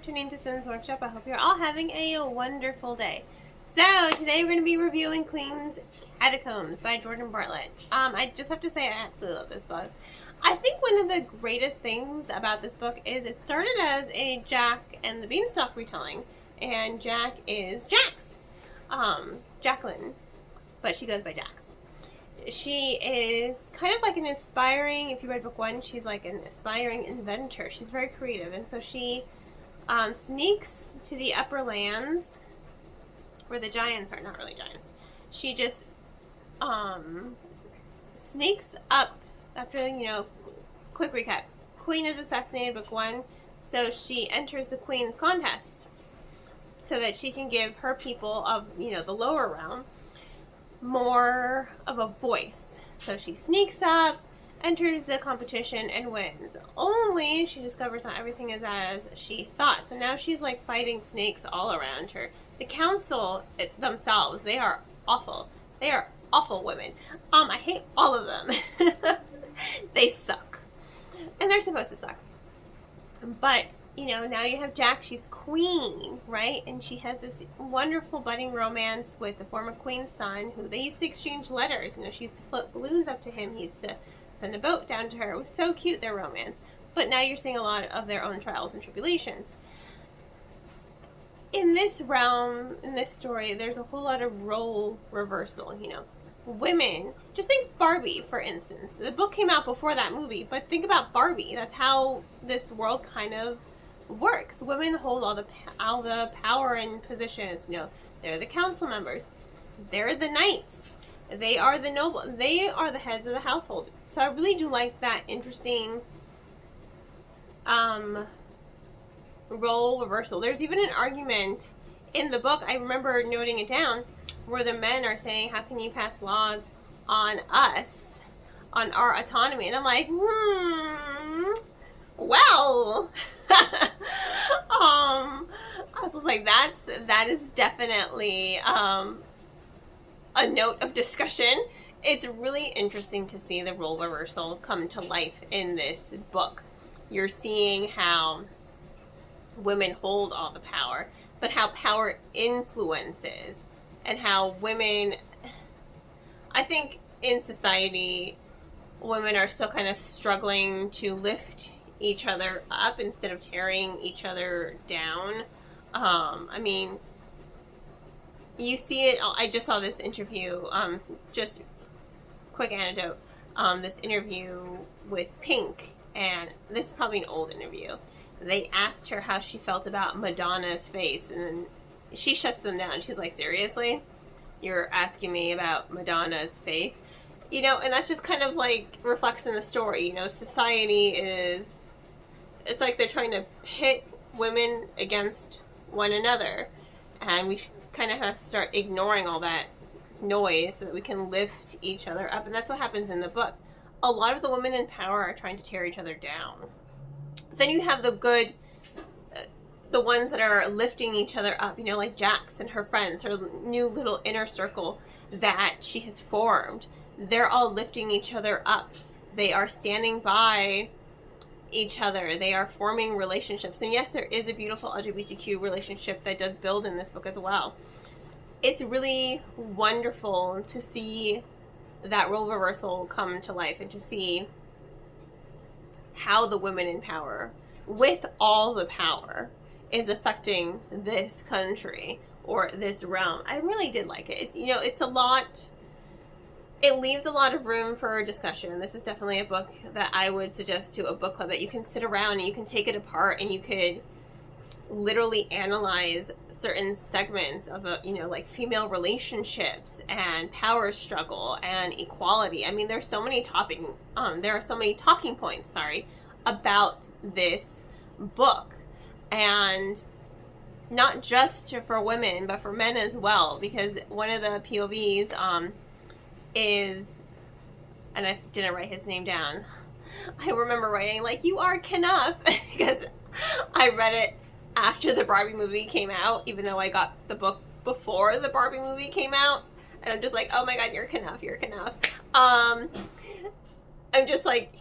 tuning to Sims Workshop. I hope you're all having a wonderful day. So, today we're going to be reviewing Queen's Catacombs by Jordan Bartlett. I just have to say I absolutely love this book. I think one of the greatest things about this book is it started as a Jack and the Beanstalk retelling. And Jack is Jax. Jacqueline. But she goes by Jax. She is kind of like an aspiring, if you read book one, she's like an aspiring inventor. She's very creative, and so she sneaks to the upper lands where the giants are, not really giants. She just sneaks up after, quick recap. Queen is assassinated, book one, so she enters the Queen's contest so that she can give her people of, the lower realm more of a voice. So she sneaks up, enters the competition, and wins. Only she discovers not everything is as she thought. So now she's like fighting snakes all around her. The council themselves, they are awful. They are awful women. I hate all of them. They suck. And they're supposed to suck. But now you have Jack, she's queen, right? And she has this wonderful budding romance with the former queen's son, who they used to exchange letters. She used to float balloons up to him. He used to send a boat down to her. It was so cute, their romance. But now you're seeing a lot of their own trials and tribulations. In this realm, in this story, there's a whole lot of role reversal, Women, just think Barbie, for instance. The book came out before that movie, but think about Barbie. That's how this world kind of works. Women hold all the power and positions. They're the council members. They're the knights. They are the noble. They are the heads of the household. So I really do like that interesting role reversal. There's even an argument in the book, I remember noting it down, where the men are saying, how can you pass laws on us, on our autonomy? And I'm like, well, I was like, that is definitely a note of discussion. It's really interesting to see the role reversal come to life in this book. You're seeing how women hold all the power, but how power influences, and how women, I think in society, women are still kind of struggling to lift each other up instead of tearing each other down. I mean, you see it. I just saw this interview, just quick anecdote, this interview with Pink, and this is probably an old interview. They asked her how she felt about Madonna's face, and then she shuts them down. She's like, seriously? You're asking me about Madonna's face? And that's just kind of like reflects in the story. Society is, it's like they're trying to pit women against one another, and we kind of have to start ignoring all that noise so that we can lift each other up. And that's what happens in the book. A lot of the women in power are trying to tear each other down. But then you have the good, the ones that are lifting each other up, like Jax and her friends, her new little inner circle that she has formed. They're all lifting each other up. They are standing by each other. They are forming relationships. And yes, there is a beautiful LGBTQ relationship that does build in this book as well. It's really wonderful to see that role reversal come to life, and to see how the women in power, with all the power, is affecting this country or this realm. I really did like it. It's, it's a lot, it leaves a lot of room for discussion. This is definitely a book that I would suggest to a book club, that you can sit around and you can take it apart and you could literally analyze certain segments of like female relationships and power struggle and equality. I mean, there are so many talking points, about this book. And not just for women, but for men as well, because one of the POVs is, and I didn't write his name down, I remember writing, like, you are Knuff, because I read it after the Barbie movie came out, even though I got the book before the Barbie movie came out, and I'm just like, oh my god, you're Knuff, you're Knuff. I'm just like,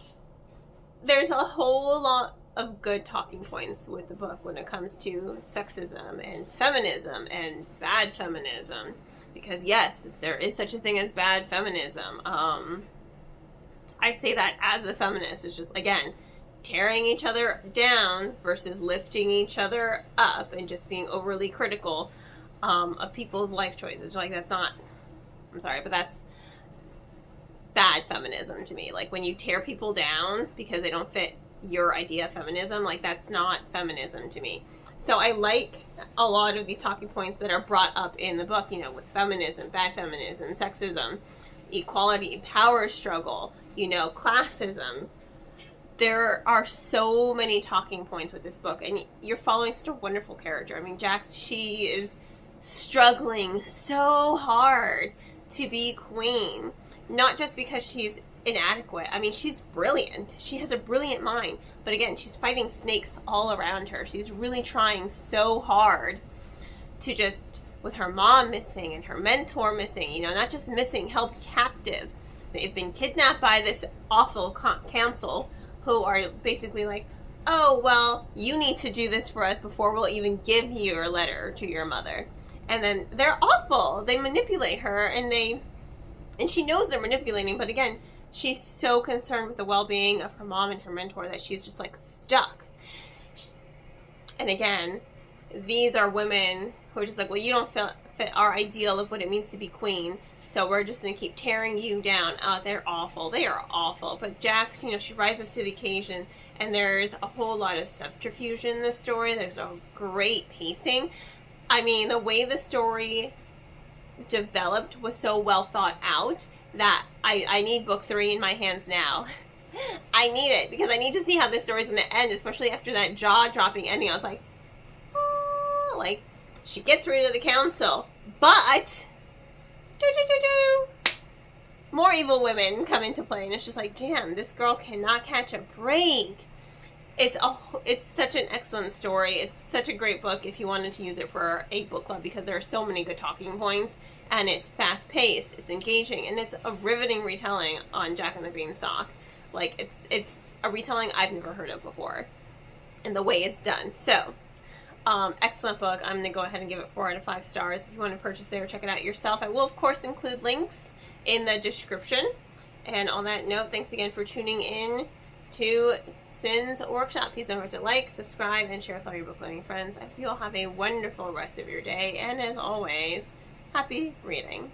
there's a whole lot of good talking points with the book when it comes to sexism and feminism and bad feminism. Because yes, there is such a thing as bad feminism. I say that as a feminist. It's just, again, tearing each other down versus lifting each other up and just being overly critical of people's life choices. Like, that's not, I'm sorry, but that's bad feminism to me. Like, when you tear people down because they don't fit your idea of feminism, like, that's not feminism to me. So I like a lot of these talking points that are brought up in the book, you know, with feminism, bad feminism, sexism, equality, power struggle, you know, classism. There are so many talking points with this book, and you're following such a wonderful character. I mean, Jax, she is struggling so hard to be queen, not just because she's inadequate. I mean, she's brilliant. She has a brilliant mind, but again, she's fighting snakes all around her. She's really trying so hard to just, with her mom missing and her mentor missing, you know, not just missing, held captive. They've been kidnapped by this awful council who are basically like, oh, well, you need to do this for us before we'll even give you your letter to your mother. And then they're awful. They manipulate her, and she knows they're manipulating, but again, she's so concerned with the well-being of her mom and her mentor that she's just, like, stuck. And again, these are women who are just like, well, you don't fit our ideal of what it means to be queen, so we're just going to keep tearing you down. They're awful. They are awful. But Jax, you know, she rises to the occasion, and there's a whole lot of subterfuge in this story. There's a great pacing. I mean, the way the story developed was so well thought out that I need book 3 in my hands now. I need it, because I need to see how this story is going to end, especially after that jaw-dropping ending. I was like, oh, like, she gets rid of the council, but more evil women come into play, and it's just like, damn, this girl cannot catch a break. It's such an excellent story. It's such a great book if you wanted to use it for a book club, because there are so many good talking points, and it's fast-paced, it's engaging, and it's a riveting retelling on Jack and the Beanstalk. Like, it's a retelling I've never heard of before, and the way it's done. So, excellent book. I'm going to go ahead and give it 4 out of 5 stars. If you want to purchase it or check it out yourself, I will, of course, include links in the description. And on that note, thanks again for tuning in to Sin's Workshop. Please don't forget to like, subscribe, and share with all your book learning friends. I hope you all have a wonderful rest of your day, and as always, happy reading.